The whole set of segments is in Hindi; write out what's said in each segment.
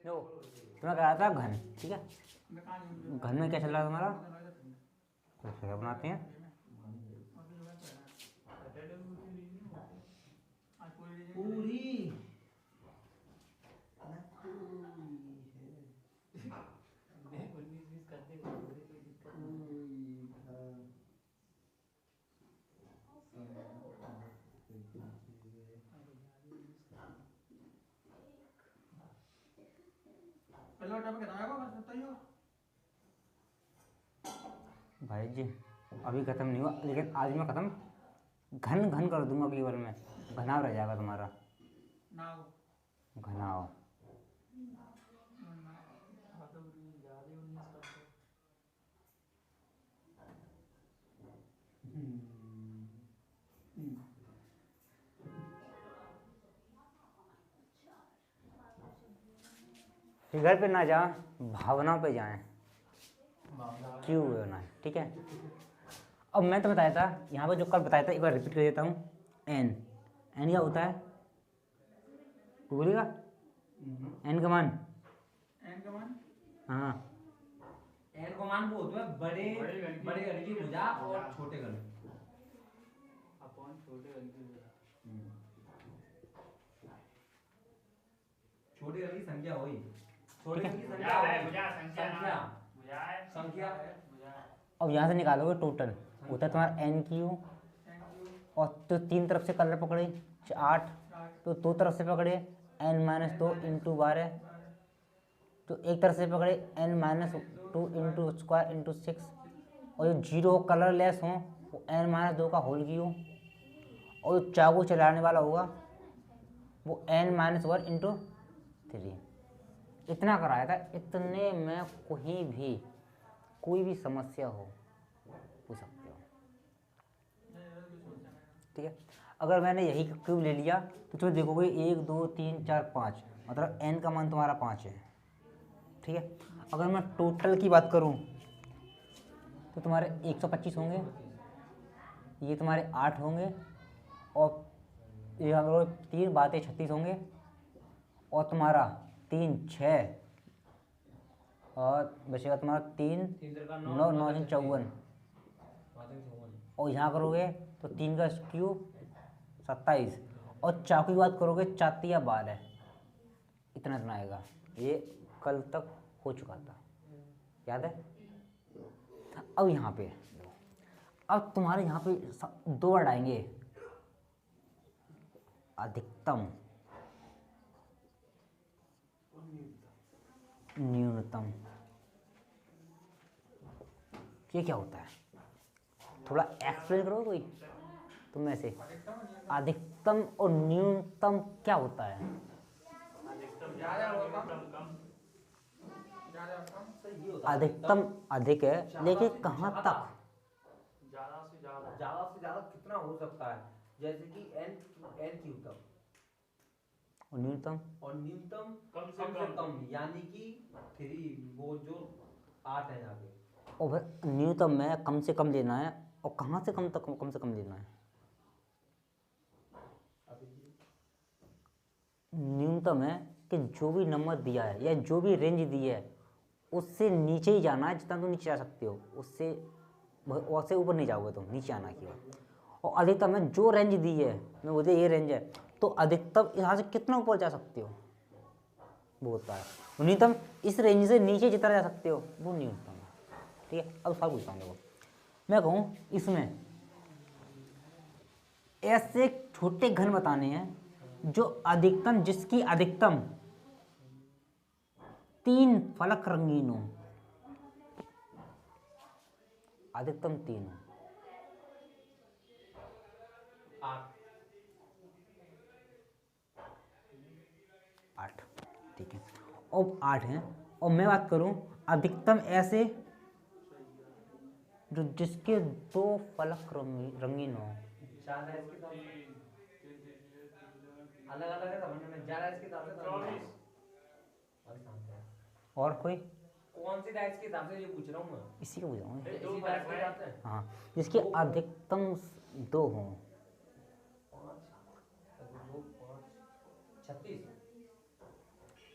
जो तुम्हें कहा था घन, ठीक है। घन में क्या चल रहा है तुम्हारा, तो क्या बनाते हैं, पूरी भाई जी अभी ख़त्म नहीं हुआ, लेकिन आज मैं ख़त्म घन घन कर दूंगा केवल मैं, घनाव रह जाएगा तुम्हारा, घनाव। फिगर पे ना जाए, भावनाओं पे जाएं, क्यों होना है, ठीक है। अब मैं तो बताया था यहाँ पे, जो कल बताया था एक बार रिपीट कर देता हूँ। एन, एन क्या होता है, बोलिएगा, एन का मान, हाँ एन को मान वो होता है बड़े बड़े घन की भुजा और छोटे घन अपॉन छोटे घन की भुजा। छोटे घन की संख्या हुई, छोटे ठीक है। घन की भुजा संख्या है, हुई। भुजा संख्या संख्या नाम, भुजा है, संख्या है। भुजा है। अब यहाँ से निकालोगे टोटल, होता है तुम्हारा एन क्यू, और तो तीन तरफ से कलर पकड़े 8, तो दो तरफ से पकड़े n-2 इंटू 12, तो एक तरफ से पकड़े n-2 इंटू स्क्वायर इंटू 6, और जो जीरो कलर लेस हो वो n-2 का होल क्यू, और जो चाकू चलाने वाला होगा वो n-1 इंटू 3। इतना कराया था, इतने में कोई भी समस्या हो पूछ सकते हो, ठीक है। अगर मैंने यही क्यूब ले लिया तो तुम्हें देखोगे 1 2 3 4 5, मतलब n का मान तुम्हारा 5 है, ठीक है। अगर मैं टोटल की बात करूं तो तुम्हारे 125 होंगे, ये तुम्हारे 8 होंगे, और ये अगर 3 बातें 36 होंगे, और तुम्हारा 3 6, और बचेगा तुम्हारा 3 9 9 54, और यहाँ करोगे तो 3 का क्यूब 27, और चाकू की बात करोगे 4 या 12, इतना इतना आएगा। ये कल तक हो चुका था, याद है। अब यहाँ पे अब तुम्हारे यहाँ पे दो वर्ड आएंगे, अधिकतम, न्यूनतम। ये क्या होता है, थोड़ा एक्सप्लेन करो कोई तुम में से। अधिकतम और न्यूनतम क्या होता है, अधिकतम अधिक है, लेकिन कहाँ तक, ज्यादा से ज्यादा, ज्यादा से ज्यादा कितना हो सकता है, जैसे कि एन क्यूब तक, और न्यूनतम और न्यूनतम कम से कम यानी कि 3, वो जो 8 है यहाँ पे। और फिर न्यूनतम में कम से कम लेना है, और कहाँ से कम तक कम से कम लेना है। न्यूनतम है कि जो भी नंबर दिया है या जो भी रेंज दी है उससे नीचे ही जाना है, जितना तुम नीचे जा सकते हो उससे ऊपर नहीं जाओगे तुम, नीचे आना केवल। और अधिकतम है जो रेंज दी है, मैं बोलते ये रेंज है, तो अधिकतम यहाँ से कितना ऊपर जा सकते हो वो होता है। न्यूनतम इस रेंज से नीचे जितना जा सकते हो वो न्यूनतम है, ठीक है। अब सवाल पूछता हूँ, देखो मैं कहूँ इसमें ऐसे छोटे घन बताने हैं जो अधिकतम, जिसकी अधिकतम 3 फलक रंगीन हो, अधिकतम 3 हो। 8, ठीक है। अब 8 है, और मैं बात करूं अधिकतम ऐसे जो जिसके 2 फलक रंगीन हो। अलग अलग है समझने में, ज्यादा इसके हिसाब से 24, और कोई कौन सी डाइस के हिसाब से ये पूछ रहा हूँ मैं, इसी का पूछ रहा हूँ। दो इसी फलक डाइस के है। हिसाब से। हाँ, जिसके अधिकतम 2 हों। 5 2 5 36।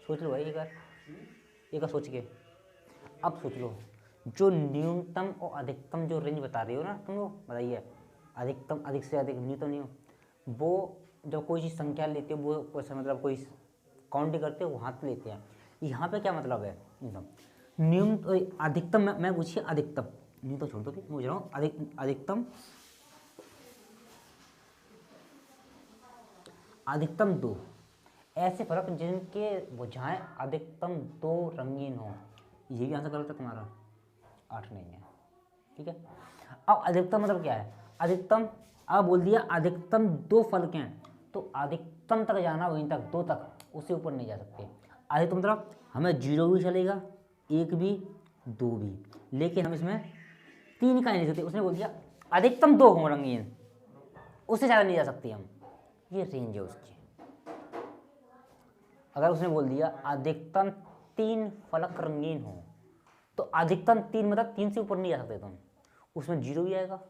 सोच लो भाई एक बार, एक बार सोच के। अब सोच लो, जो न्यूनतम और अधिकतम जो रेंज बता रही हो ना तुम लोग, बताइए अधिकतम अधिक से अधिक, न्यूनतम नहीं हो, वो जब कोई चीज़ संख्या लेते हो वो कोई मतलब कोई काउंट करते हो वहाँ पे लेते हैं। यहाँ पे क्या मतलब है न्यूनतम, अधिकतम मैं पूछिए अधिकतम, न्यूनतम छोड़ दो कि पूछ रहा हूँ अधिकतम अधिकतम 2 ऐसे फलक जिनके बुझाएं अधिकतम 2 रंगीन हो। ये भी आंसर गलत है तुम्हारा, 8 नहीं है। ठीक है, अब अधिकतम मतलब क्या है, अधिकतम अब बोल दिया अधिकतम 2 फलक हैं तो अधिकतम तक जाना, वहीं तक 2 तक, उससे ऊपर नहीं जा सकते। अधिकतम मतलब हमें 0 भी चलेगा, 1 भी, 2 भी, लेकिन हम इसमें 3 का नहीं सकते। उसने बोल दिया अधिकतम 2 हों रंगीन, उससे ज़्यादा नहीं जा सकते हम, ये रेंज है उसकी। अगर उसने बोल दिया अधिकतम 3 फलक रंगीन हो तो अधिकतम 3 मतलब 3 से ऊपर नहीं जा सकते तुम, उसमें 0 भी आएगा,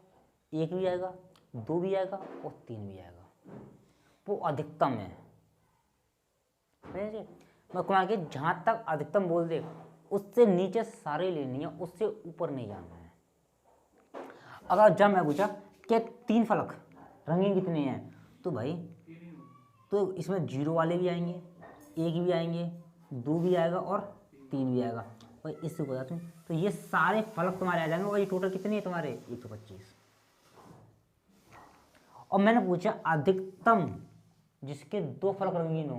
1 भी आएगा, 2 भी आएगा और 3 भी आएगा, वो अधिकतम है। मैं कहूँगा कि जहाँ तक अधिकतम बोल दे उससे नीचे सारे लेनी है, उससे ऊपर नहीं जाना है। अगर जब मैं पूछा कि 3 फलक रंगीन कितने हैं, तो भाई तो इसमें 0 वाले भी आएंगे, 1 भी आएंगे, 2 भी आएगा और 3 भी आएगा भाई, इससे ऊपर तुम तो ये सारे फलक तुम्हारे आ जाएंगे। और ये टोटल कितने हैं तुम्हारे, 125। और मैंने पूछा अधिकतम जिसके 2 फलक रंगीन हो,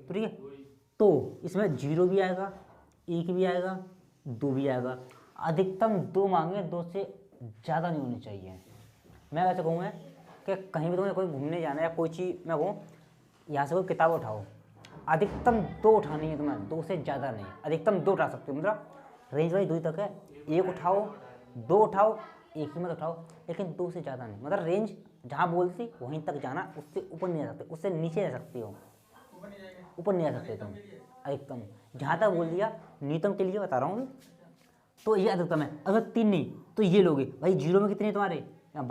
तो ठीक है, तो इसमें 0 भी आएगा, 1 भी आएगा, 2 भी आएगा, अधिकतम 2 मांगे, 2 से ज़्यादा नहीं होनी चाहिए। मैं वैसे कहूँगा कि कहीं भी तुम्हें कोई घूमने जाना है या कोई चीज़, मैं कहूँ यहाँ से कोई किताब उठाओ, अधिकतम 2 उठानी है तुम्हें, 2 से ज़्यादा नहीं, अधिकतम 2 उठा सकते हो, मतलब रेंज वाइज 2 तक है, 1 उठाओ, 2 उठाओ, 1 ही मत उठाओ, लेकिन 2 से ज़्यादा नहीं, मतलब रेंज जहाँ बोलती वहीं तक जाना, उससे ऊपर नहीं जा सकते, उससे नीचे जा सकते हो, ऊपर नहीं जा सकते तुम। अधिकतम जहाँ तक बोल दिया, न्यूनतम के लिए बता रहा हूँ, तो ये अधिकतम है। अगर 3 नहीं तो ये लोगे भाई, 0 में कितने तुम्हारे, यहाँ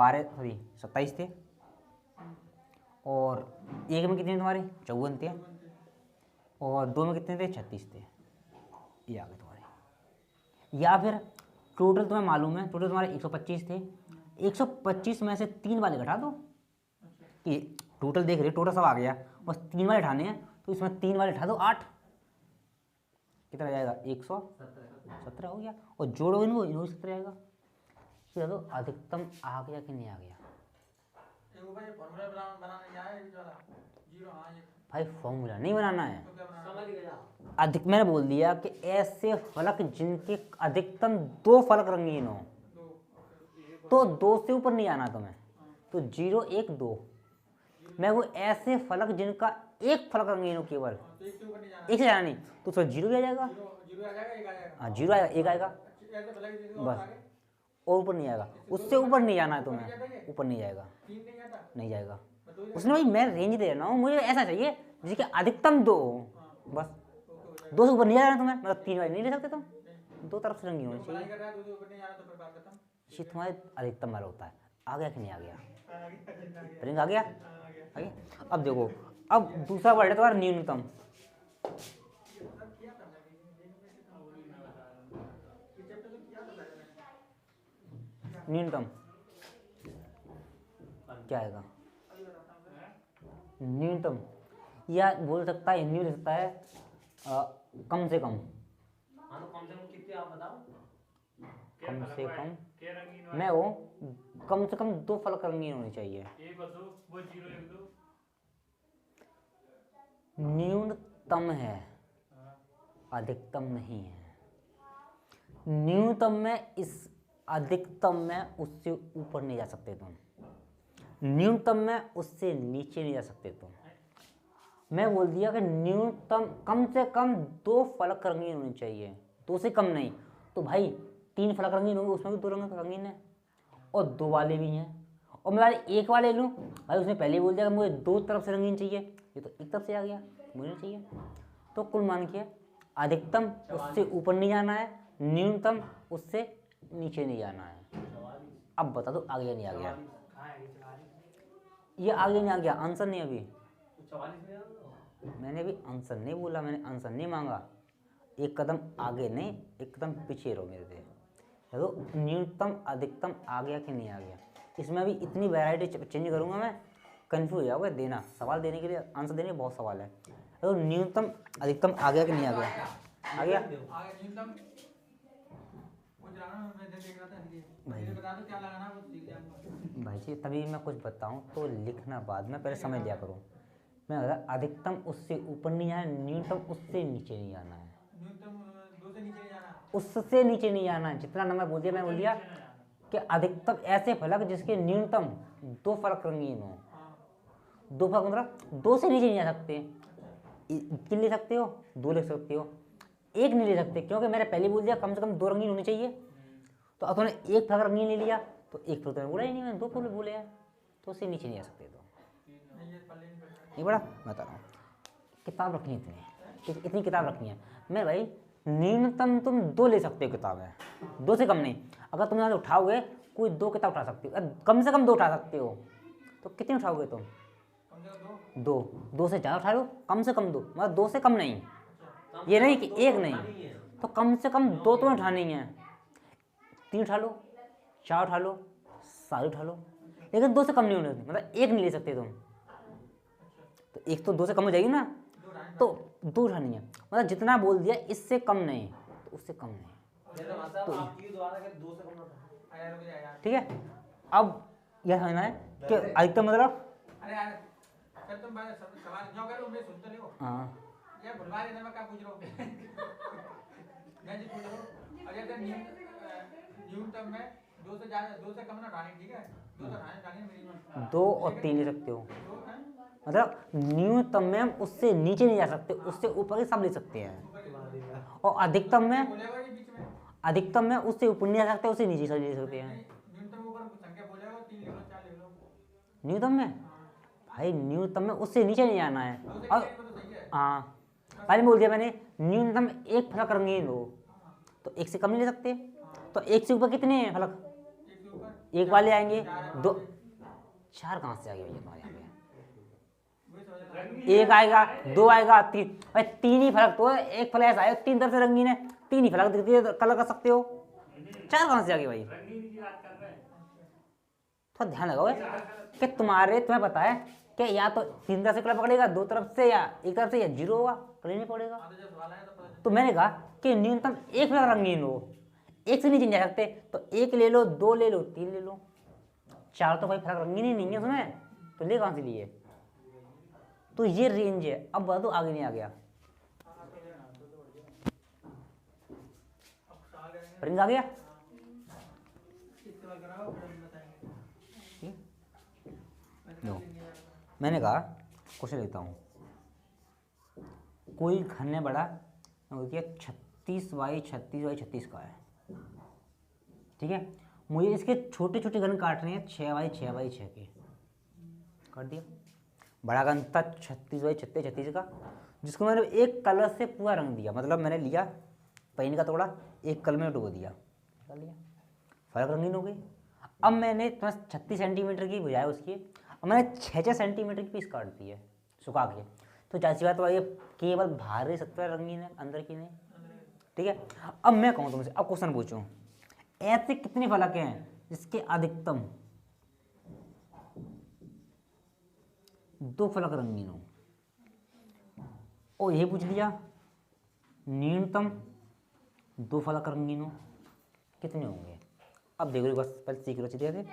27 थे, और 1 में कितने तुम्हारे 54 थे, और 2 में कितने थे 36 थे, ये आ गए तुम्हारे। या फिर टोटल तुम्हें मालूम है, टोटल तुम्हारे 125 थे, 125 में से 3 वाले घटा दो, कि टोटल देख रहे हो, टोटल सब आ गया, बस 3 वाले उठाने हैं, तो इसमें 3 वाले उठा दो, 8 कितना जाएगा, 117 हो गया, और जोड़ो इनको, इनको 17 आएगा। चलो अधिकतम आ गया कि नहीं आ गया भाई, फॉर्मूला नहीं बनाना है, अधिक मैंने बोल दिया कि ऐसे फलक जिनके अधिकतम 2 फलक रंगीन हो, तो 2 से ऊपर नहीं आना तुम्हें, तो 0 1 2। मैं वो ऐसे फलक जिनका 1 फलक रंगीन हो केवल, 1 से जाना नहीं, तो उसमें 0 भी आ जाएगा, हाँ 0 आएगा, 1 आएगा बस, और ऊपर नहीं आएगा, उससे ऊपर नहीं जाना है तुम्हें, ऊपर नहीं जाएगा, नहीं जाएगा। उसने भाई मैं रेंज दे रहा हूँ, मुझे ऐसा चाहिए जिसके अधिकतम 2 हो, बस 2 से ऊपर नहीं जाना तुम्हें, मतलब 3 वाले नहीं ले सकते तुम, 2 तरफ से रंगीन होनी चाहिए, ये तुम्हारे अधिकतम वाला होता है। आ गया कि नहीं आ गया, रेंज आ गया, आ गया। अब देखो, अब दूसरा वर्ड है तुम्हारा न्यूनतम। न्यूनतम क्या आएगा, न्यूनतम या बोल सकता है, न्यू सकता है कम से कम, हाँ तो कम से कम कितने आप बताओ, कम से कम मैं वो कम से कम 2 फलक रंगीन होनी चाहिए, 1 और 2, वो 0 1 2 न्यूनतम है, अधिकतम नहीं है। न्यूनतम में इस, अधिकतम में उससे ऊपर नहीं जा सकते तुम, न्यूनतम में उससे नीचे नहीं जा सकते तुम। मैं बोल दिया कि न्यूनतम कम से कम 2 फलक रंगीन होने चाहिए, 2 से कम नहीं, तो भाई 3 फलक रंगीन होंगे, उसमें भी 2 रंग रंगीन है, और 2 वाले भी हैं, और मैं 1 वाले लूँ भाई, उसने पहले ही बोल दिया कि मुझे 2 तरफ से रंगीन चाहिए, ये तो 1 तरफ से आ गया, मुझे चाहिए। तो कुल मान के अधिकतम उससे ऊपर नहीं जाना है, न्यूनतम उससे नीचे नहीं जाना है। अब बता दो आ गया नहीं आ गया, ये आ गया नहीं आ गया, आंसर नहीं अभी, 44 में मैंने अभी आंसर नहीं बोला, मैंने आंसर नहीं मांगा, एक कदम आगे नहीं, एक कदम पीछे रहो मेरे से। देखो न्यूनतम अधिकतम आ गया कि नहीं आ गया। इसमें अभी इतनी वैरायटी चेंज करूँगा मैं, कन्फ्यूज हो जाओगे। देना सवाल देने के लिए, आंसर देने के बहुत सवाल है। तो न्यूनतम अधिकतम आ गया कि नहीं आ गया? आ गया आगे न्यूनतम कुछ रहा ना, मैं देख रहा था इसलिए मुझे बता दो क्या लगाना, वो सीख जाऊंगा भाई जी। तभी मैं कुछ बताऊं तो लिखना बाद में, पहले समझ लिया करो। मैं बता, अधिकतम उससे ऊपर नहीं आना, न्यूनतम उससे नीचे नहीं आना है। न्यूनतम 2 से नीचे नहीं जाना, उससे नीचे नहीं आना है। जितना नंबर बोल दिया, मैं बोल दिया कि अधिकतम ऐसे फलक जिसके न्यूनतम 2 फलक रंगीन हो। 2 फलक मतलब 2 से नीचे नहीं जा सकते। कितने ले सकते हो? 2 ले सकते हो, 1 नहीं ले सकते, क्योंकि मैंने पहले बोल दिया कम से कम 2 रंगीन होने चाहिए। तो अब तुमने 1 फलक रंगीन ले लिया, तो 1 फलक तो बोला ही नहीं, मैंने 2 फलक बोले हैं, तो उससे नीचे नहीं जा सकते। तो नहीं बड़ा बता रहा हूँ, किताब रखनी इतनी किताब रखनी है। मैं भाई न्यूनतम तुम 2 ले सकते हो किताबें, 2 से कम नहीं। अगर तुम यहाँ से उठाओगे, कोई 2 किताब उठा सकते हो, कम से कम 2 उठा सकते हो। तो कितनी उठाओगे तुम? 2 से ज़्यादा उठा लो, कम से कम 2, मतलब 2 से कम नहीं। ये नहीं कि 1 नहीं, तो कम से कम 2 तो उठानी है। 3 उठा लो, 4 उठा लो, 7 उठा लो, लेकिन 2 से कम नहीं होने, मतलब 1 नहीं ले सकते तुम। तो 1 तो 2 से कम हो जाएगी ना, तो 2 उठानी है। मतलब जितना बोल दिया इससे कम नहीं, तो उससे कम नहीं। ठीक है। अब यह समझना है कि अधिकतम मतलब, अरे यार सर तुम सवाल क्यों कर रहे हो, मैं सुन तो नहीं हो। हाँ ये भुलवा देना, मैं क्या पूछ रहा हूँ मैं जी पूछ रहा हूँ। अरे तो न्यूनतम में 2 से ज्यादा, 2 से कम ना उठानी, ठीक है? 2 तो उठानी मिनिमम, 2 और 3 ले सकते हो। 2 है मतलब न्यूनतम में हम उससे नीचे नहीं जा सकते, उससे ऊपर ही सब ले सकते हैं। और अधिकतम में, बोलेगा ये बीच में अधिकतम में उससे ऊपर नहीं जा सकते, उससे नीचे सब ले सकते हैं। न्यूनतम ऊपर संख्या बोलेगा, 3 ले लो, 4 ले लो। न्यूनतम में भाई, न्यूनतम में उससे नीचे नहीं जाना है। 2 से और नीचे तो सही है। हाँ, पहले बोल दिया मैंने, न्यूनतम 1 फलक रंगीन हो, तो 1 से कम नहीं ले सकते। तो 1 से ऊपर कितने हैं फलक? 1 के ऊपर 1 वाले आएंगे, 2, 4 कहाँ से आ गए भैया तुम्हारे यहाँ पे? वही समझ रहा हूँ। 1 आएगा, 2 आएगा, 3, भाई 3 ही फलक तो है। 1 फलक ऐसा है 3 तरफ से रंगीन है, 3 ही फलक दिखती है, कलर कर सकते हो। 4 कहाँ से आ गए भाई? थोड़ा ध्यान लगाओ कि तुम्हें पता है कि या तो 3 तरफ से कलर पकड़ेगा, 2 तरफ से, या 1 तरफ से, या 0 होगा, कलर नहीं पड़ेगा। तो जब सवाल आया तो पता तो मैंने कहा कि न्यूनतम 1 फलक रंगीन हो, 1 से नीचे नहीं जा सकते, तो 1 ले लो, 2 ले लो, 3 ले लो। 4 तो भाई फलक रंगीन ही नहीं है उसमें, तो ले कहाँ से लिए? तो ये रेंज है। अब बता दो आगे नहीं आ गया, रेंज आ गया। इसके बाद कराओ, फिर हम बताएंगे। लो, मैंने कहा क्वेश्चन लेता हूँ। कोई घर ने बड़ा 36 बाई 36 बाई 36 का है, ठीक है। मुझे इसके छोटे छोटे गन काटने हैं, 6 बाई 6 बाई 6 के। काट दिया। बड़ा गन था 36 बाई 36 36 का, जिसको मैंने एक कलर से पूरा रंग दिया। मतलब मैंने लिया पेन का टुकड़ा, एक कलर में डुबो दिया, निकाल लिया, फर्क रंगीन हो गई। अब मैंने 36 सेंटीमीटर की बजाय उसकी, अब मैंने 6 सेंटीमीटर की पीस काट दी है सुखा के। तो जाहिर बात ये केवल बाहरी सत्ता रंगीन है, अंदर की नहीं, ठीक है। अब मैं कहूँ तुमसे, अब क्वेश्चन पूछूं, ऐसे कितने फलक हैं जिसके अधिकतम 2 फलक रंगीन हो? और यही पूछ लिया न्यूनतम 2 फलक रंगीन हो, कितने होंगे? अब देखो बस पहले सीख लो अच्छी तरह से।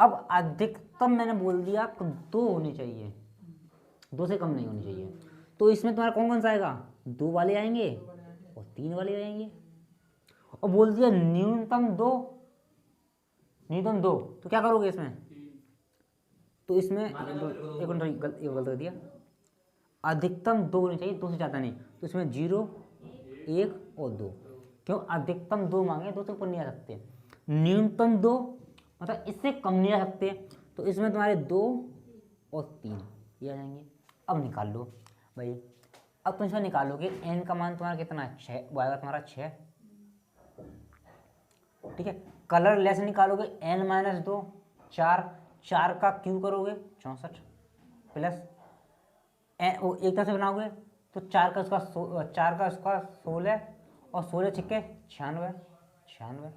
अब अधिकतम मैंने बोल दिया तो 2 होने चाहिए, 2 से कम नहीं होनी चाहिए। तो इसमें तुम्हारा कौन कौन सा आएगा? 2 वाले आएंगे और 3 वाले आएंगे। और बोल दिया न्यूनतम 2, न्यूनतम 2, तो क्या करोगे इसमें? तो इसमें एक गलत कर दिया, अधिकतम 2 होने चाहिए, 2 से ज़्यादा नहीं। तो इसमें 0, 1 और 2। क्यों? अधिकतम 2 मांगे, 2 से ऊपर नहीं आ सकते। न्यूनतम 2 मतलब इससे कम नहीं आ सकते, तो इसमें तुम्हारे 2 और 3 ये आ जाएंगे। अब निकाल लो भाई। अब तुम इसमें निकालोगे n का मान तुम्हारा कितना है? 6 आएगा तुम्हारा 6, ठीक है। कलर लेस निकालोगे n-2, 4 का क्यू करोगे 64 प्लस एक तरफ से बनाओगे तो 16 और 16 छिक्के 96 96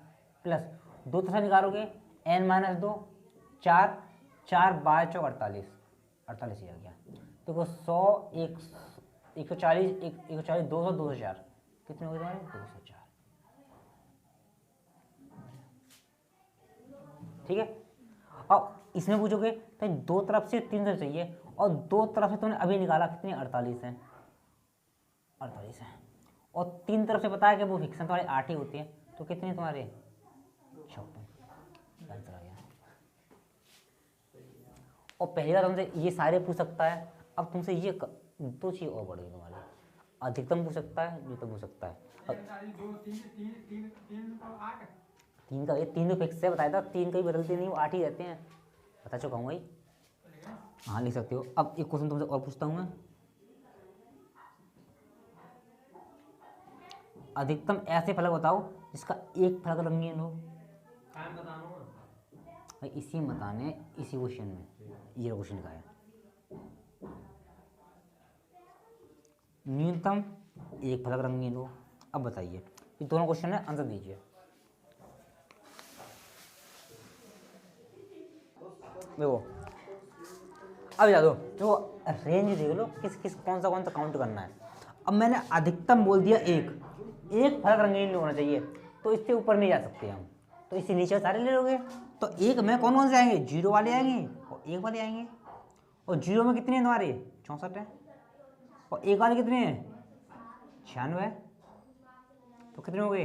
प्लस 2 तरफ से निकालोगे n-2 4 4 12 चौक 48 48 ही आ गया। तो 100 140 140 200 204 कितने हो गए तुम्हारे 204। ठीक है। अब इसमें पूछोगे तो 2 तरफ से 3 तरफ चाहिए और 2 तरफ से तुमने अभी निकाला कितनी 48 है 48 है और 3 तरफ से पता है कि वो फिक्सन तुम्हारे 8 ही होती है तो कितने तुम्हारे 56 आंसर आ गया। और पहली बार तुमसे ये सारे पूछ सकता है। अब तुमसे ये 2 चीज़ और बढ़ गई तुम्हारी, अधिकतम पूछ सकता है न्यूनतम पूछ सकता है। अब 3 का ये 3 फिक्स है बताया था, 3 कहीं बदलते नहीं वो 8 ही रहते हैं, बता चुका हूँ भाई। हाँ लिख सकते हो। अब एक क्वेश्चन तुमसे और पूछता हूँ मैं, अधिकतम ऐसे फलक बताओ जिसका एक फलक रंगीन हो। भाई इसी में बताने इसी क्वेश्चन में ये क्वेश्चन का है। न्यूनतम एक फलक रंगीन हो। अब बताइए ये दोनों क्वेश्चन है, आंसर दीजिए। देखो अब याद हो जो रेंज देख लो किस किस कौन सा काउंट करना है। अब मैंने अधिकतम बोल दिया एक फलक रंगीन नहीं होना चाहिए तो इससे ऊपर नहीं जा सकते हम, तो इससे नीचे सारे ले लोगे। तो एक में कौन कौन से आएंगे 0 वाले आएंगे और 1 वाले आएंगे। और 0 में कितने हैं तुम्हारे 64 है और 1 वाले कितने हैं 96 है। तो कितने हो गए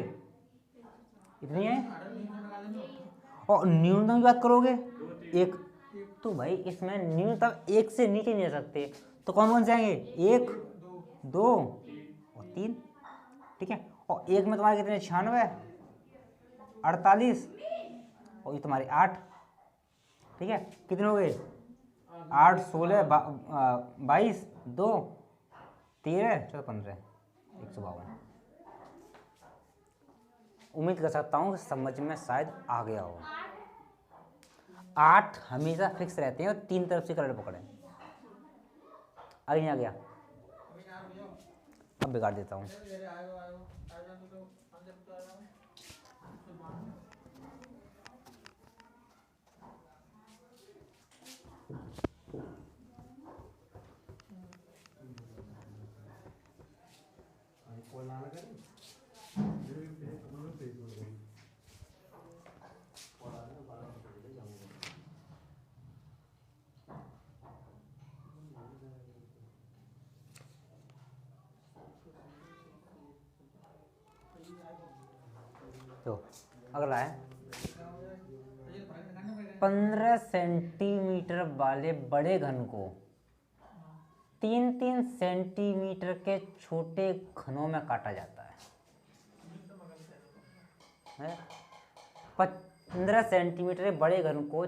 इतने हैं। और न्यूनतम की बात करोगे एक, तो भाई इसमें न्यूनतम 1 से नीचे नहीं जा सकते तो कौन कौन से आएंगे 1 2 और 3। ठीक है। और 1 में तुम्हारे कितने 96 48 और ये तुम्हारे 8। ठीक है। कितने हो गए 8 16 22 2 13 14 15 152। उम्मीद कर सकता हूँ कि समझ में शायद आ गया हो। 8 हमेशा फिक्स रहते हैं और 3 तरफ से कलर पकड़े। आगे नहीं आ गया अब बिगाड़ देता हूँ। तो अगला है 15 सेंटीमीटर वाले बड़े घन को 3-3 सेंटीमीटर के छोटे घनों में काटा जाता है। 15 सेंटीमीटर के बड़े घन को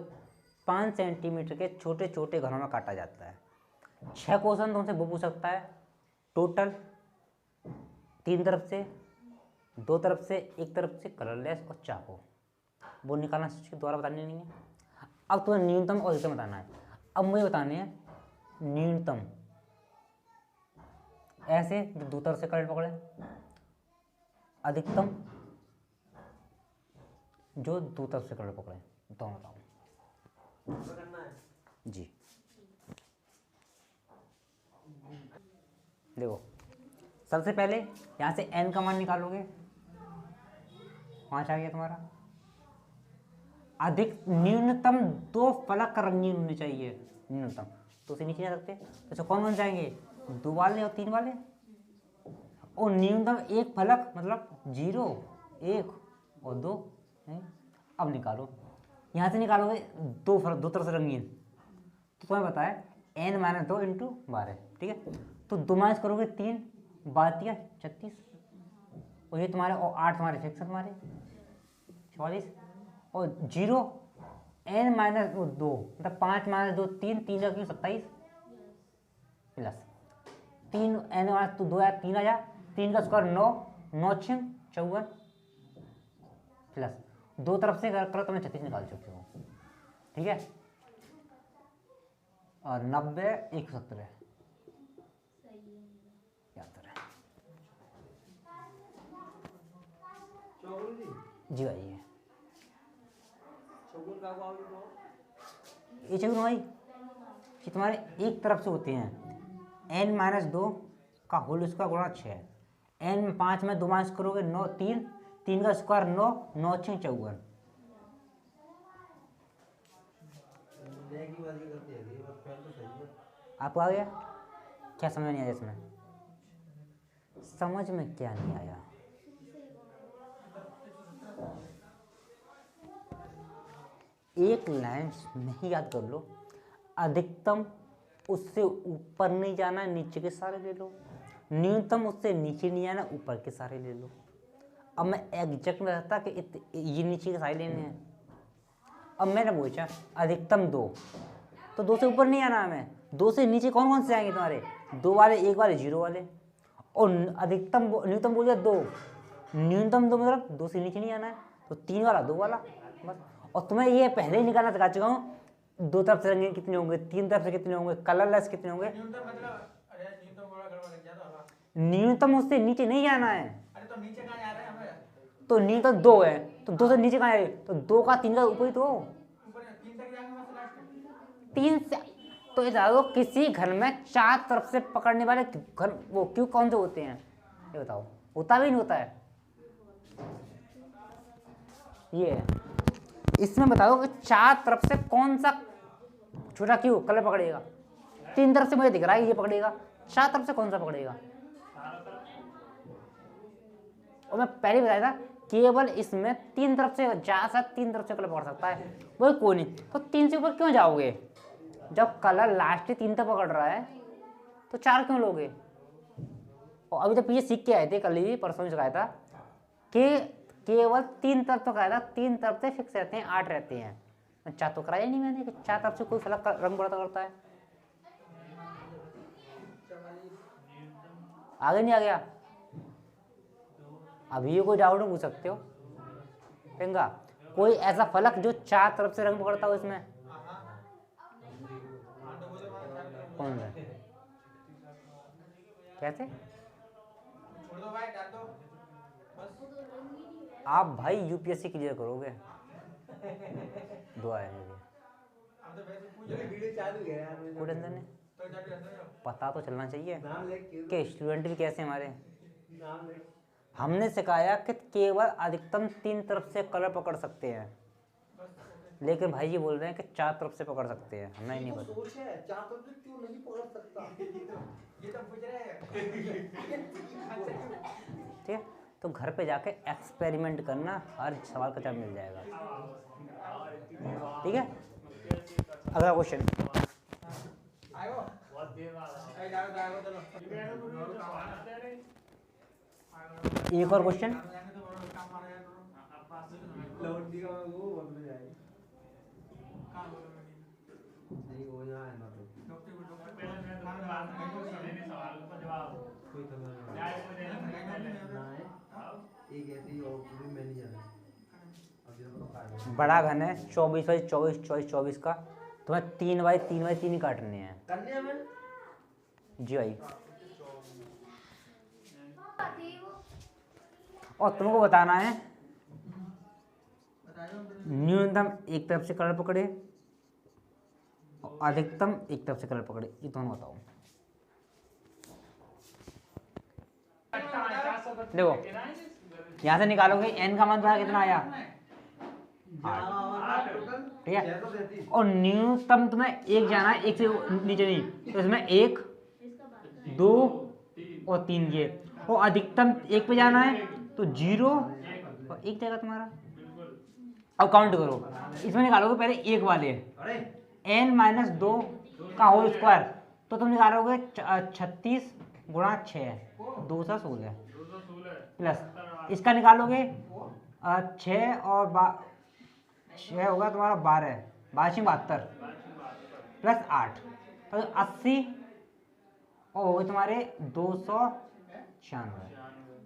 5 सेंटीमीटर के छोटे छोटे घनों में काटा जाता है। 6 क्वेश्चन तुमसे वो पूछ सकता है टोटल 3 तरफ से 2 तरफ से 1 तरफ से कलरलेस और चाकू वो निकालना दोबारा बताने नहीं है। अब तुम्हें न्यूनतम और अधिकतम बताना है। अब मुझे बताने हैं न्यूनतम ऐसे जो 2 तरफ से कलर पकड़े, अधिकतम जो 2 तरफ से कलर पकड़े। तो बताओ जी। देखो सबसे पहले यहाँ से n का मान निकालोगे 5 आ गया तुम्हारा। अधिक न्यूनतम 2 फलक रंगीन होने चाहिए न्यूनतम, तो उसे नीचे जा सकते। तो कौन कौन जाएंगे 2 वाले और 3 वाले। और न्यूनतम 1 फलक मतलब 0 1 और 2। अब निकालो यहाँ से निकालोगे 2 फलक 2 तरफ से रंगीन, तो तुम्हें पता है n-2 × 12। ठीक है। तो 2 माइनस करोगे 3 12 36 और ये तुम्हारे और 8 तुम्हारे फिक्स है तुम्हारे 44 और 0 n-2 मतलब 5 - 2 3 3 का क्यों 27 प्लस 3 n-2 आया 3 आया 3 का स्क्वायर 9 9 6 54 प्लस 2 तरफ से करो तो मैं 36 निकाल चुके हो। ठीक है। और 90 170 जी भाई ये चौगुन का हुआ ये चौगुन भाई कि तुम्हारे एक तरफ से होते हैं n-2 का होल स्क्वायर गुणा 6। n में 5 में 2 माइनस करोगे 9, 3 का स्क्वायर 9, 9 6 54। आपको आ गया? क्या समझ नहीं आया इसमें? समझ में क्या नहीं आया? एक लाइन नहीं याद कर लो, अधिकतम उससे ऊपर नहीं जाना, नीचे के सारे ले लो, न्यूनतम उससे नीचे नहीं आना, ऊपर के सारे ले लो। अब मैं एग्जैक्ट में रहता कि ये नीचे के सारे लेने हैं। अब मैंने पूछा अधिकतम 2, तो 2 से ऊपर नहीं आना हमें, 2 से नीचे कौन कौन से आएंगे तुम्हारे? 2 वाले, 1 वाले, 0 वाले। और अधिकतम न्यूनतम बोल दिया 2, न्यूनतम 2 मतलब 2 से नीचे नहीं आना है, तो 3 वाला 2 वाला बस। और तुम्हें ये पहले ही निकालना सिखा चुका हूँ, 2 तरफ से रंगे कितने होंगे, 3 तरफ से कितने होंगे, कलरलेस कितने होंगे। न्यूनतम मतलब अरे न्यूनतम बड़ा गड़बड़ लग जाता होगा। न्यूनतम उससे नीचे नहीं आना है। अरे तो नीचे कहाँ जा रहे हैं हमें? तो न्यूनतम 2 है, तो 2 से नीचे कहाँ है? तो 2 का 3 का ऊपर ही तो। ऊपर 3 तक जाएंगे बस लास्ट। 3 से तो ये जाओ, किसी घर में 4 तरफ से पकड़ने वाले घर वो क्यों कौन से होते हैं ये बताओ? होता भी नहीं होता है ये है। इसमें बताओ कि 4 तरफ से कौन सा छोटा क्यों कलर पकड़ेगा? 3 तरफ से मुझे दिख रहा है ये पकड़ेगा, 4 तरफ से कौन सा पकड़ेगा? और मैं पहले बताया था केवल इसमें 3 तरफ से ज्यादा 3 तरफ से कलर पकड़ सकता है, वो कोई नहीं। तो 3 से ऊपर क्यों जाओगे? जब कलर लास्ट 3 तक पकड़ रहा है तो 4 क्यों लोगे? और अभी तो पीछे सीख के आए थे, कल ही परसों में सिखाया था कि केवल 3 तरफ तो कराया था, 3 तरफ से फिक्स रहते हैं, 8 रहते हैं। 4 तो कराया नहीं मैंने कि 4 तरफ से कोई फलक रंग बढ़ता करता है। आगे नहीं आ गया? अभी ये कोई डाउट पूछ सकते हो पेंगा, कोई ऐसा फलक जो 4 तरफ से रंग पकड़ता हो इसमें? कौन सा? कैसे? छोड़ दो भाई, डाल दो बस। आप भाई यूपीएससी क्लियर करोगे, दुआ है मेरी। अब तो वैसे पूछ रहे वीडियो चालू है यार, कोई टेंशन नहीं, तो जाके अंदर जाओ। पता तो चलना चाहिए नाम लिख कि स्टूडेंट भी कैसे हमारे। नाम लिख। हमने सिखाया कि केवल अधिकतम 3 तरफ से कलर पकड़ सकते हैं, लेकिन भाई जी बोल रहे हैं कि 4 तरफ से पकड़ सकते हैं, हमें नहीं पता। सोच है 4 तरफ से क्यों नहीं पकड़ सकता? ये तो पूछ रहे हैं। ठीक है, तो घर पे जाके एक्सपेरिमेंट करना, हर सवाल का जवाब मिल जाएगा। ठीक है, अगला क्वेश्चन। आयो बहुत देर बाद आए, जाओ चलो। एक और क्वेश्चन। लौट दिया वो बंद जाए। नहीं हो जाए ना तो कोई खबर नहीं। एक ऐसी और पूरी मैं नहीं जाना। अब जब तो बड़ा घन है 24 बाई 24 24 24 का, तुम्हें 3 बाई 3 बाई 3 ही काटने हैं। करने में जी भाई, और तुमको बताना है न्यूनतम एक तरफ से कलर पकड़े और अधिकतम एक तरफ से कलर पकड़े, ये दोनों बताओ। देखो यहाँ से निकालोगे n का मान तुम्हारा कितना आया, ठीक है, और न्यूनतम तुम्हें एक जाना है, एक से नीचे नहीं, तो इसमें 1 2 और 3 ये, और अधिकतम 1 पे जाना है तो 0 और 1 जाएगा तुम्हारा। अब काउंट करो, इसमें निकालोगे पहले 1 वाले n-2 का होल स्क्वायर, तो तुम निकालोगे 36 गुणा 6 216 प्लस इसका निकालोगे 6 और 6 होगा तुम्हारा 12 72 प्लस 8 तो 80 और हो गए तुम्हारे 296।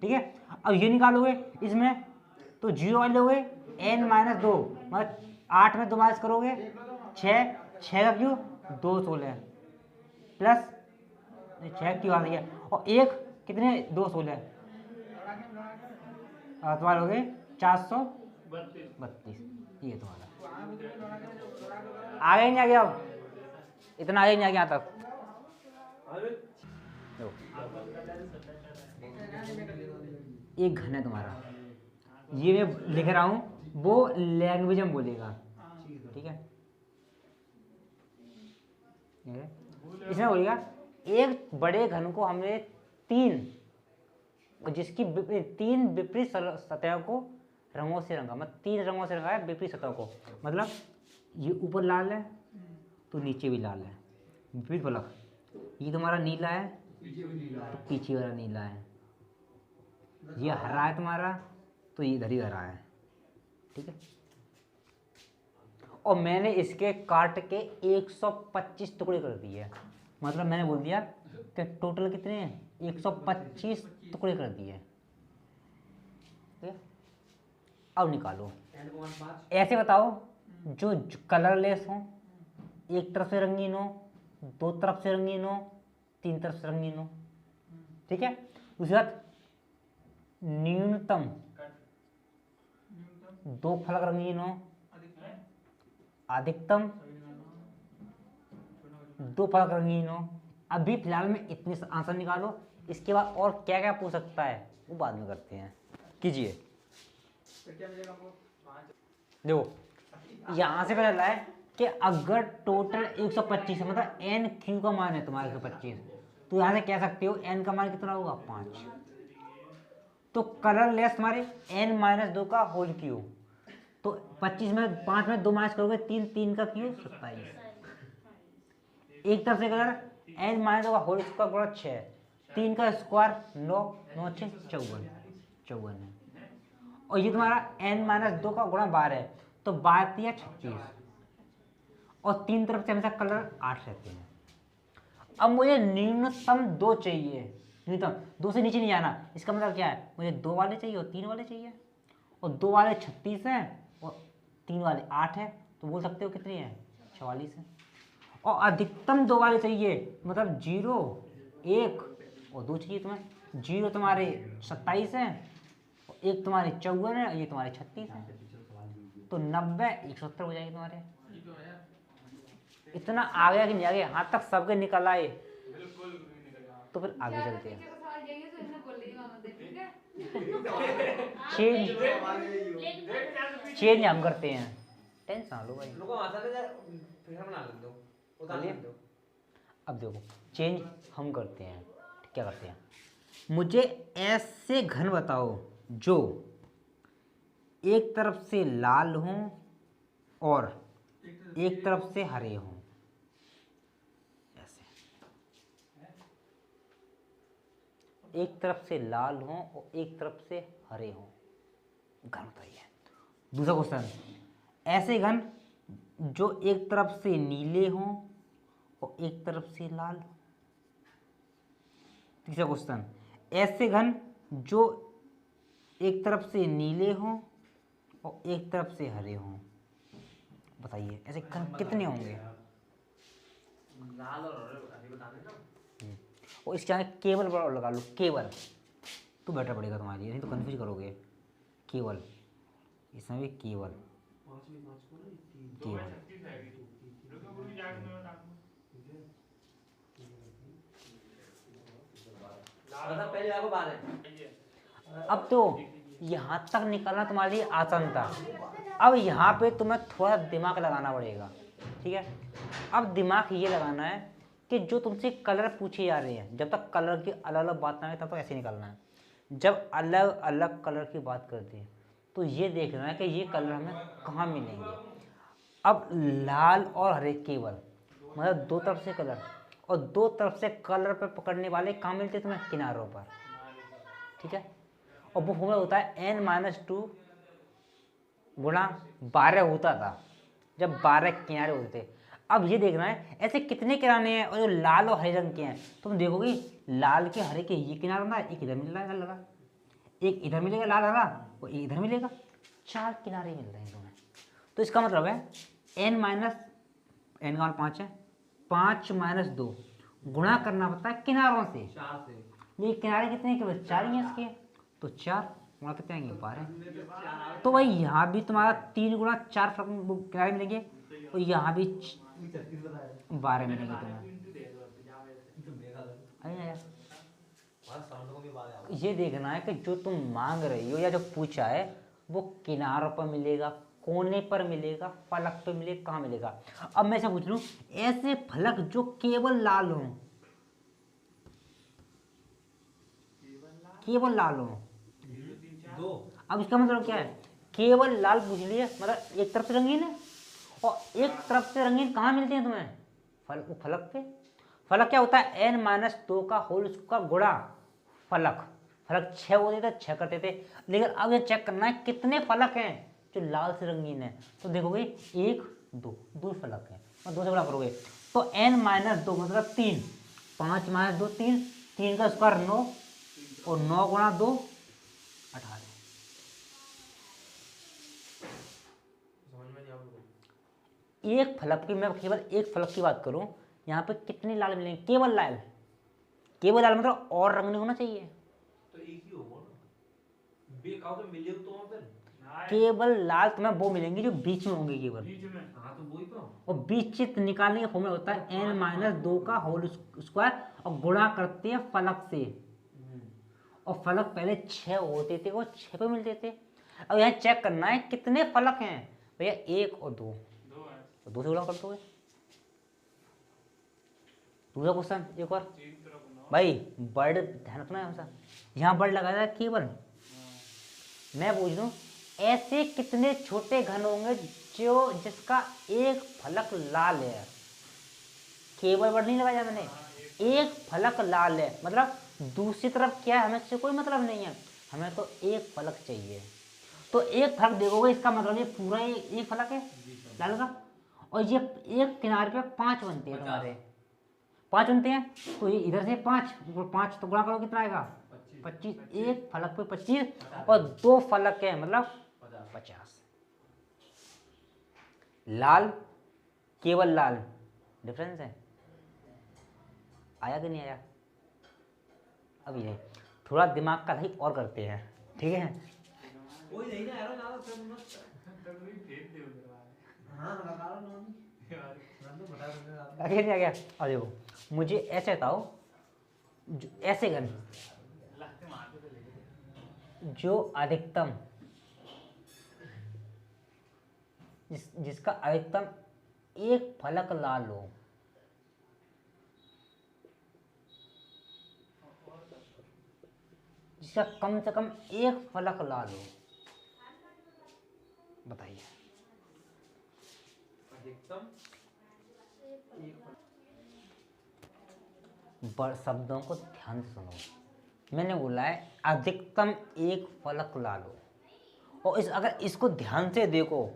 ठीक है, अब ये निकालोगे इसमें तो 0 वाले लोगे n-2 मतलब 8 में 2 माइनस करोगे 6 का क्यों 216 प्लस 6 क्यों आ रही है, और 1 कितने 216 तुम्हारे हो गए 32 ये तुम्हारा आगे नहीं आ गया, अब इतना आगे नहीं आ गया यहाँ तक। देखो, एक घन है तुम्हारा, ये मैं लिख रहा हूँ, वो लैंग्वेज में बोलेगा, ठीक है। इसमें बोलेगा एक बड़े घन को हमने जिसकी तीन विपरीत सतहों को रंगों से रंगा, मतलब 3 रंगों से रंगा है विपरीत सतहों को, मतलब ये ऊपर लाल है तो नीचे भी लाल है, विपरीत फलक। ये तुम्हारा नीला है तो पीछे वाला नीला है, ये हरा है तुम्हारा तो ये इधर ही हरा है, ठीक है। और मैंने इसके काट के 125 टुकड़े कर दिए, मतलब मैंने बोल दिया कि टोटल कितने हैं, 125 टुकड़े कर दिए, ठीक है। अब निकालो, ऐसे बताओ जो कलरलेस हो, एक तरफ से रंगीन हो, 2 तरफ से रंगीन हो, 3 तरफ से रंगीन हो, ठीक है। उसके बाद न्यूनतम 2 फलक रंगीन हो, अधिकतम 2 फलक रंगीन हो। अभी फिलहाल में इतने आंसर निकालो, इसके बाद और क्या क्या पूछ सकता है वो बाद में करते हैं, कीजिए। देखो यहाँ से पता चला है कि अगर टोटल 125 है, मतलब एन क्यू का मान है तुम्हारा 125, तो यहाँ से कह सकते हो एन का मान कितना होगा 5। तो कलरलेस तुम्हारे n-2 का होल क्यूब, तो 25 में 5 में 2 माइनस करोगे 3, 3 का क्यूब 27। एक तरफ से कलर n-2 का होल स्क्वायर गुणा 6, 3 का स्क्वायर 9, 9 6 54 है। और ये तुम्हारा n-2 का गुणा 12 है, तो 12 या 36, और 3 तरफ से हमेशा कलर 8 रहते हैं। अब मुझे न्यूनतम 2 चाहिए, न्यूनतम 2 से नीचे नहीं जाना। इसका मतलब क्या है, मुझे 2 वाले चाहिए और 3 वाले चाहिए, और 2 वाले 36 हैं और 3 वाले 8 है, तो बोल सकते हो कितनी है 44 है। और अधिकतम 2 वाले चाहिए, मतलब 0 1 और 2 चाहिए तुम्हें। 0 तुम्हारे 27 हैं और 1 तुम्हारे 54 है और ये तुम्हारे 36 हैं, तो 90 170 हो जाएगी तुम्हारे। इतना आ गया कि नहीं आ गया, यहाँ तक सबके निकल आए, तो फिर आगे चलते हैं। चेंज हम करते हैं, टेंशन लो भाई। अब देखो चेंज हम करते हैं, क्या करते हैं, मुझे ऐसे घन बताओ जो एक तरफ से लाल हों और एक तरफ से हरे हों, ऐसे एक तरफ से लाल हों और एक तरफ से हरे हों, घन बताइए। दूसरा क्वेश्चन, ऐसे घन जो एक तरफ से नीले हों और एक तरफ से लाल हो। तीसरा क्वेश्चन, ऐसे घन जो एक तरफ से नीले हों और एक तरफ से हरे हों, बताइए ऐसे घन कितने होंगे। लाल और हरे बता देना। और इसके आगे केवल बड़ा लगा लो, केवल, तो बेटर पड़ेगा तुम्हारे लिए, नहीं तो कंफ्यूज करोगे। केवल, इसमें भी केवल, केवल। पहले आपको बात है। अब तो यहाँ तक निकलना तुम्हारे लिए आसान था, अब यहाँ पे तुम्हें थोड़ा दिमाग लगाना पड़ेगा, ठीक है। अब दिमाग ये लगाना है कि जो तुमसे कलर पूछे जा रहे हैं, जब तक कलर की अलग अलग बात ना आए तब तक ऐसे निकलना है। जब अलग अलग कलर की बात करते हैं तो ये देखना है कि ये कलर हमें कहाँ मिलेंगे। अब लाल और हरे केवल, मतलब 2 तरफ से कलर, और 2 तरफ से कलर पर पकड़ने वाले कहाँ मिलते हैं तुम्हें, किनारों पर, ठीक है। और वो फॉर्मूला होता है n-2 गुणा 12 होता था जब 12 किनारे होते थे। अब ये देखना है ऐसे कितने किनारे हैं और जो लाल और हरे रंग के हैं, तुम देखोगे लाल के हरे के ये किनारा होता है, एक इधर मिल रहा है लगा, एक इधर मिलेगा लाल हरा और एक इधर मिलेगा, 4 किनारे मिल रहे हैं तुम्हें। तो इसका मतलब है n का मान 5 है, 5 - 2 गुणा करना पड़ता है किनारों से, लेकिन किनारे कितने के 4 ही हैं इसके, तो 4 गुणा कितने आएंगे 12। तो भाई यहाँ भी तुम्हारा 3 गुणा 4 फलक किनारे मिलेंगे और यहाँ भी 12 मिलेंगे तुम्हें। अरे यार ये देखना है कि जो तुम मांग रही हो या जो पूछा है वो किनारों पर मिलेगा, कोने पर मिलेगा, फलक पे मिलेगा, कहाँ मिलेगा। अब मैं ऐसा पूछ लूं, ऐसे फलक जो केवल लाल हो, केवल लाल हो। अब इसका मतलब क्या है, केवल लाल पूछ लिया मतलब एक तरफ से रंगीन है और एक तरफ से रंगीन कहाँ मिलते हैं तुम्हें, फलक पे। फलक क्या होता है, n-2 का होल का गुणा फलक। फलक 6 होते थे 6 करते थे, लेकिन अब ये चेक करना है कितने फलक हैं जो लाल से रंगीन है। तो देखोगे 1 2 2 फलक हैं और 2 से गुणा करोगे तो n-2 मतलब 3, 5 - 2 3, 3 का स्क्वायर 9 और 9 गुणा 2 18। एक फलक की, मैं केवल एक फलक की बात करूं, यहाँ पे कितने लाल मिलेंगे, केवल लाल। केवल लाल मतलब और रंग नहीं होना चाहिए, तो एक ही होगा ना, बेकाऊ तो मिले तो वहाँ पर केवल लाल तुम्हें वो मिलेंगे जो बीच में होंगे केवल। हाँ तो वही तो। और बीच चित्र निकालने का फॉर्मूला होता है n-2 का होल स्क्वायर और गुणा करते हैं फलक से। और फलक पहले 6 होते थे वो 6 पे मिलते थे। अब यहाँ चेक करना है कितने फलक हैं भैया, 1 और 2, तो 2 से गुणा कर दोगे। दूसरा क्वेश्चन एक और भाई, वर्ड ध्यान रखना है हमेशा, यहाँ वर्ड लगाया है केवल। मैं पूछ दूं, ऐसे कितने छोटे घन होंगे जो जिसका एक फलक लाल है। केवल वर्ड नहीं लगाया मैंने, एक फलक लाल है मतलब दूसरी तरफ क्या है हमें इससे कोई मतलब नहीं है, हमें तो एक फलक चाहिए। तो एक फलक देखोगे इसका मतलब ये पूरा एक फलक है लाल का, और ये एक किनारे पे 5 बनते हैं तुम्हारे, 5 बनते हैं। तो ये इधर से 5 तो गुणा करो कितना आएगा 25, एक फलक पे 25 और 2 फलक है मतलब 50। लाल केवल लाल डिफरेंस है, आया कि नहीं आया। अब ये थोड़ा दिमाग का दही और करते हैं, ठीक है। कोई नहीं ना यार, ना हाँ लगा लो ना तो बता दूंगा। आगे नहीं आ गया। अब देखो मुझे ऐसे बताओ, ऐसे घन जो अधिकतम जिसका अधिकतम एक फलक लाल हो, जिसका कम से कम एक फलक लाल हो, बताइए। अधिकतम शब्दों को ध्यान से सुनो, मैंने बोला है अधिकतम एक फलक लाल हो, और अगर इसको ध्यान से देखो,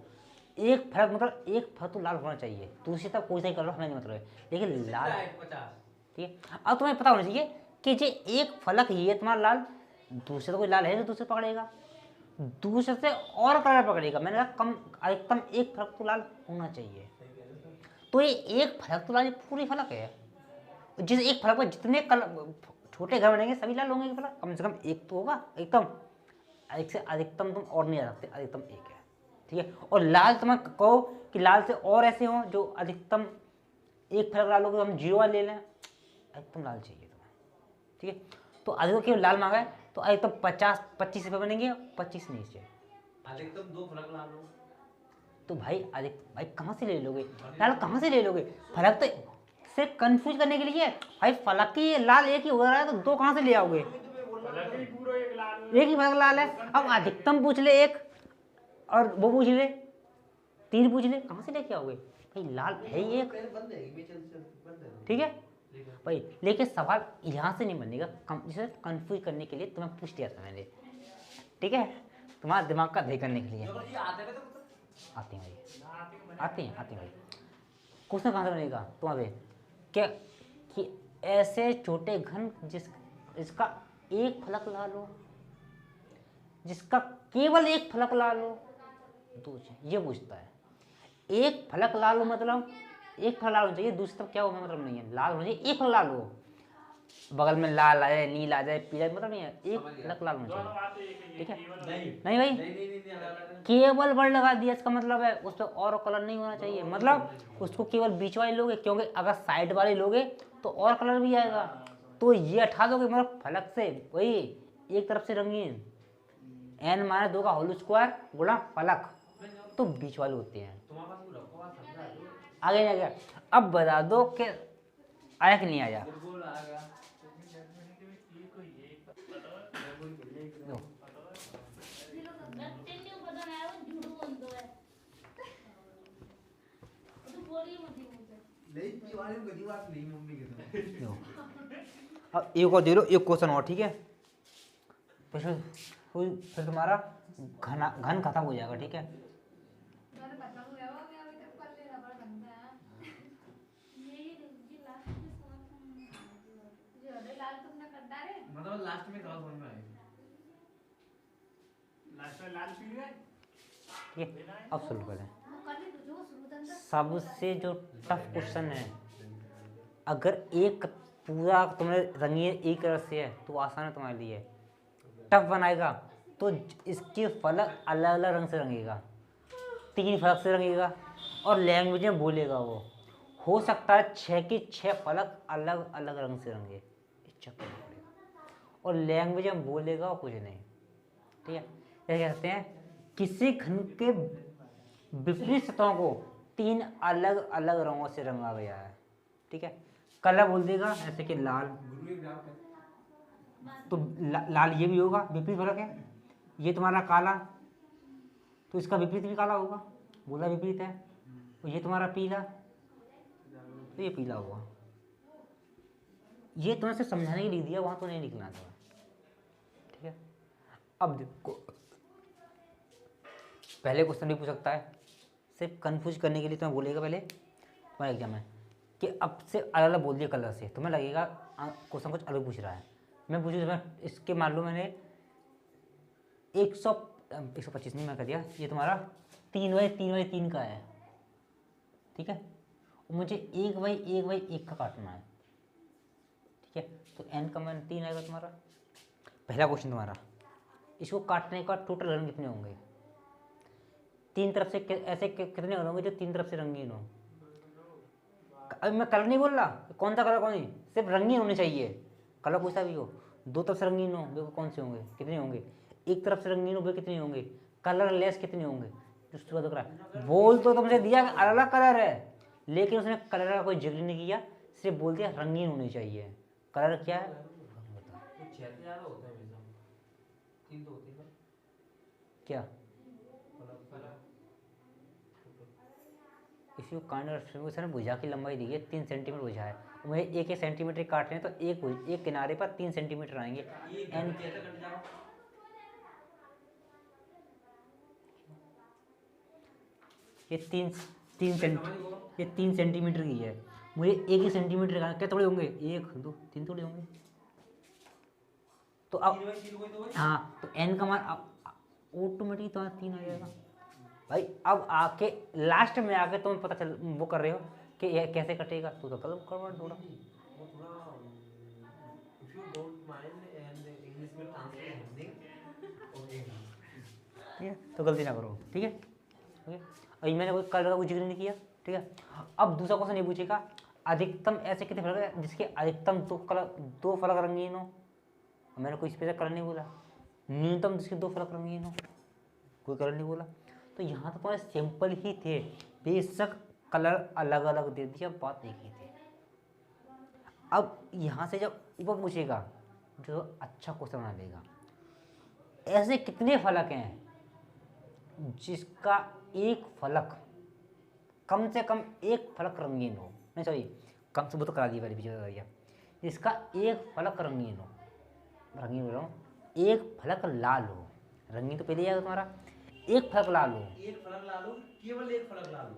एक फलक मतलब एक फलक तो लाल होना चाहिए, दूसरी तरफ कोई सा ही कलर हमें नहीं मतलब है, लेकिन लाल, 50। ठीक है। अब तुम्हें पता होना चाहिए कि जो एक फलक ये तुम्हारा लाल, दूसरे तो कोई लाल है तो दूसरे पकड़ेगा, दूसरे से और कलर पकड़ेगा। मैंने कहा कम अधिकतम एक फलक तो लाल होना चाहिए, तो ये एक फलक तो लाल, ये पूरी फलक है। जिस एक फलक में जितने कलर छोटे घर बनेंगे सभी लाल होंगे फलक, कम से कम एक तो होगा एकदम, एक से अधिकतम तुम और नहीं आ सकते, अधिकतम एक है, ठीक है। और लाल तुम कहो कि लाल से और ऐसे हो जो अधिकतम एक फलक लाल हो, तो हम 0 ले लें, अधिकतम लाल चाहिए तुम्हें, ठीक है। तो अधिकतम केवल लाल मांगा है तो अधिकतम 25 रुपये बनेंगे, 25 नहीं चाहिए। अधिकतम 2 फलक ला लो तो भाई भाई कहाँ से ले लोगे लाल, कहाँ से ले लोगे, फलक तो सिर्फ कंफ्यूज करने के लिए भाई, फलक की लाल एक ही हो रहा है तो 2 कहाँ से ले आओगे, एक ही फलक लाल है। अब अधिकतम पूछ ले एक, और वो पूछ ले 3 पूछ ले, कहाँ से लेके आओगे भाई, लाल है ही एक, बंद है बंद है, ठीक है भाई। लेकिन सवाल यहाँ से नहीं बनेगा, जिसे कंफ्यूज करने के लिए तुम्हें पूछ दिया था मैंने, ठीक है, तुम्हारा दिमाग का दही करने के लिए। आते हैं भाई, आते हैं भाई। क्वेश्चन कहाँ से बनेगा तुम्हारे, क्या कि ऐसे छोटे घन जिसका एक फलक लाल हो, जिसका केवल एक फलक लाल हो, ये पूछता है। एक फलक लाल हो मतलब एक फल लाल होना चाहिए, दूसरी तरफ क्या होगा मतलब नहीं है, लाल होना चाहिए, एक फल लाल हो। बगल में लाल आ जाए, नीला आ जाए, पीला, मतलब नहीं है, एक फलक लाल होना चाहिए। ठीक है, नहीं भाई, केवल वर्ड लगा दिया, इसका मतलब है उस पर और कलर नहीं होना चाहिए, मतलब उसको केवल बीच वाले लोगे, क्योंकि अगर साइड वाले लोगे तो और कलर भी आएगा, तो ये हटा दोगे, मतलब फलक से वही एक तरफ से रंगीन, n-2 का होल स्क्वायर गुणा फलक, तो बीच वाले होते हैं। आगे नहीं आ गया? अब बता दो कि आया कि नहीं आया? अब एक और दे लो, एक क्वेश्चन और, ठीक है, फिर तुम्हारा घन खत्म हो जाएगा। ठीक है, मतलब लास्ट में कहाँ समझ में आएगा? लास्ट में लाल पीली है। ठीक है, अब सुन पहले, सबसे जो टफ क्वेश्चन है, अगर एक पूरा तुमने रंगीन एक तरफ से है तो आसान है तुम्हारे लिए, टफ बनाएगा तो इसके फलक अलग अलग रंग से रंगेगा, 3 फलक से रंगेगा, और लैंग्वेज में बोलेगा वो, हो सकता है 6 के 6 फलक अलग अलग रंग से रंगे, चेक करना पड़ेगा, और लैंग्वेज में बोलेगा कुछ नहीं। ठीक है, क्या कहते हैं, किसी घन के विपरीत सतहों को 3 अलग अलग रंगों से रंगा गया है। ठीक है, कलर बोल देगा ऐसे कि लाल, तो लाल ये भी होगा, विपरीत फलक है, ये तुम्हारा काला, तो इसका विपरीत भी काला होगा, बोला विपरीत है, तो ये तुम्हारा पीला, तो ये पीला होगा। ये तुम्हें सिर्फ समझाने के लिए दिया, वहां तो नहीं लिखना था। ठीक है, अब देखो, पहले क्वेश्चन भी पूछ सकता है, सिर्फ कंफ्यूज करने के लिए तुम्हें बोलेगा पहले तुम्हारा एग्जाम है कि अब से अलग अलग बोल दिया कलर से, तुम्हें लगेगा क्वेश्चन कुछ अलग पूछ रहा है। मैं पूछूँ तुम्हें, इसके मान लो मैंने 125 नहीं, मैं कर दिया, ये तुम्हारा 3x3x3 का है। ठीक है, मुझे 1x1x1 का काटना है। ठीक है, तो n का मान 3 आएगा तुम्हारा। पहला क्वेश्चन तुम्हारा, इसको काटने का टोटल रंग कितने होंगे, 3 तरफ से ऐसे कितने होंगे जो 3 तरफ से रंगीन हो। अब मैं कलर नहीं बोल रहा, कौन सा कलर कौन नहीं, सिर्फ रंगीन होने चाहिए, कलर कोई सा भी हो, 2 तरफ से रंगीन हो, देखो कौन से होंगे, कितने होंगे, 1 तरफ से रंगीन हो, वे कितने होंगे, कलर लेस कितने होंगे। उसके बाद बोल तो तुमसे दिया अलग अलग कलर है, लेकिन उसने कलर का कोई जिक्र नहीं किया, सिर्फ बोल दिया रंगीन होने चाहिए। कलर क्या है, क्या इसी कांड ने भुजा की लंबाई दी है 3 सेंटीमीटर भुजा है, मुझे 1 सेंटीमीटर काटने हैं, तो एक किनारे पर 3 सेंटीमीटर आएंगे। एन ये 3 सेंटीमीटर की है, मुझे 1 सेंटीमीटर का क्या थोड़े होंगे, 1 2 3 थोड़े होंगे, तो अब हाँ, तो एन का मान ऑटोमेटिक तो 3 आ जाएगा भाई। अब आके लास्ट में आके तुम पता चल वो कर रहे हो कि ये कैसे कटेगा, तो कल करवा थोड़ा, ठीक है, तो गलती ना करो। ठीक है, ओके, अभी मैंने कोई कलर का कुछ जिक्र नहीं किया। ठीक है, अब दूसरा क्वेश्चन ये पूछेगा, अधिकतम ऐसे कितने फलक है जिसके अधिकतम 2 फलक रंगीन हो, मैंने कोई स्पेशल कलर नहीं बोला, न्यूनतम जिसके 2 फलक रंगीन हो, कोई कलर नहीं बोला, तो यहाँ तो तुम्हारे सिंपल ही थे, बेशक कलर अलग अलग दे दिया, बात एक ही थी। अब यहाँ से जब ऊपर पूछेगा जो अच्छा क्वेश्चन बना देगा, ऐसे कितने फलक हैं जिसका एक फलक कम से कम एक फलक रंगीन हो, नहीं सॉरी कम से वो तो करा दिया पहले, पीछे जिसका एक फलक रंगीन हो, रंगीन हो रहा हूँ, एक फलक लाल हो, रंगीन तो पहले ही आएगा तुम्हारा, एक फलक लाल हो, एक फलक लाल हो, केवल एक फलक लाल हो,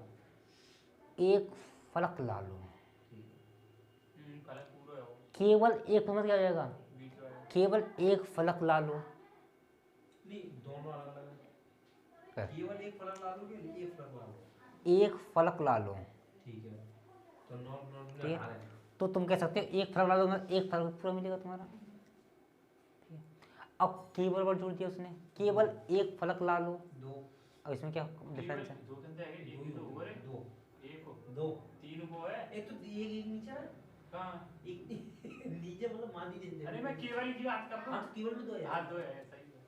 एक फलक लाल हो, केवल एक फलक क्या हो जाएगा, केवल एक फलक लाल हो, नहीं दोनों अलग अलग है, केवल एक फलक लाल हो कि एक फलक लाल हो, एक फलक लाल हो। ठीक है, तो नॉर्मल ठीक है, तो तुम कह सकते हो एक फलक ला लो, एक फलक पूरा मिलेगा तुम्हारा। अब केवल वर्ड जोड़ दिया उसने, केवल एक फलक ला लो। दो अब इसमें क्या डिफरेंस है? दो तीन को है, एक तो एक नीचे है। कहां? एक नीचे मतलब मान लीजिए। अरे मैं केवल की बात कर रहा हूं। हां केवल में दो है। हां दो है, सही है।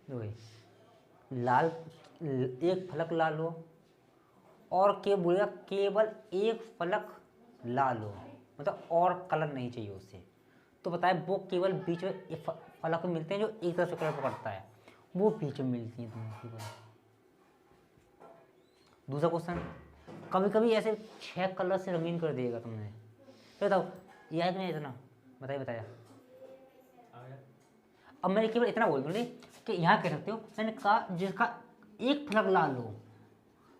दो है। लाल एक फलक ला लो और के बोलेगा केवल एक फलक ला लो, मतलब और कलर नहीं चाहिए उससे। तो बताए वो केवल बीच में एक फलक मिलते हैं जो एक तरफ से कलर पकड़ता है, वो बीच में मिलती है तुम्हें केवल। दूसरा क्वेश्चन, कभी कभी ऐसे 6 कलर से रंगीन कर देगा तुमने, तो बताओ ये है कि नहीं इतना? बताया। अब मैंने केवल इतना बोल दूंगी कि यहाँ कह सकते हो, मैंने कहा जिसका एक फलक ला लो,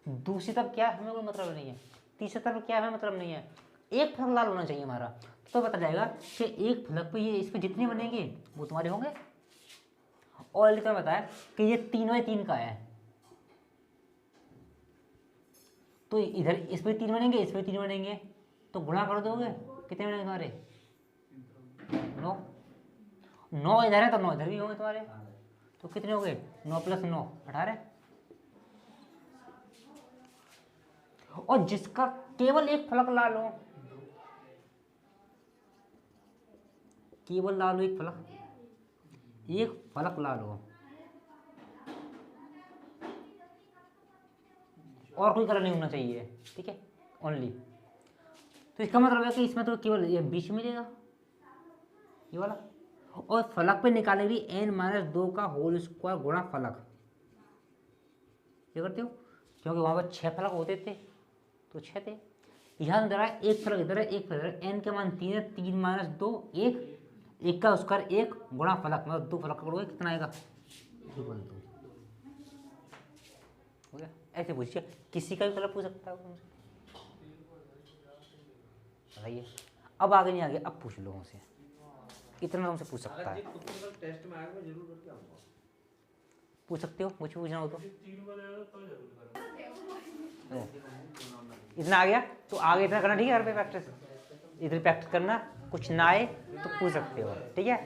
दूसरी तरफ क्या है हमें कोई मतलब नहीं है, तीसरी तरफ क्या है हमें मतलब नहीं है, एक फलक लाल होना चाहिए हमारा। तो पता जाएगा कि एक फलक पे ये इस पे जितने बनेंगे वो तुम्हारे होंगे। और तुम्हें बताया कि ये 3x3 का है, तो इधर इस पे 3 बनेंगे, इस पे 3 बनेंगे, तो गुणा कर दोगे कितने बनेंगे तुम्हारे? 9 इधर है तो 9 इधर भी होंगे तुम्हारे, तो कितने हो गए? 9 + 9 18। और जिसका केवल एक फलक ला लो, केवल ला लो एक फलक ला लो, और कोई कलर नहीं होना चाहिए, ठीक है, ओनली। तो इसका मतलब है कि इसमें तो केवल ये बीच मिलेगा, ये वाला। और फलक पे निकालने के लिए n-2 का होल स्क्वायर गुणा फलक, ये करते हो क्योंकि वहां पर 6 फलक होते थे तो 6 थे। यहाँ इधर है एक फलक, इधर है एक फलक, n के मान 3 है, 3 - 2 1, 1 का स्क्वायर 1 गुणा फलक, मतलब 2 फलक करोगे कितना आएगा? 2 हो गया। ऐसे पूछिए, किसी का भी कलर पूछ सकता है तुमसे, बताइए। अब आगे नहीं, आगे अब पूछ लो हमसे, इतना तुमसे पूछ सकता है। टेस्ट में आएगा मैं जरूर करके आऊंगा। पूछ सकते हो, मुझे पूछना हो तो। इतना आ गया तो आगे इतना करना, ठीक है, घर पे प्रैक्टिस, इधर प्रैक्टिस करना, कुछ ना आए तो पूछ सकते हो, ठीक है।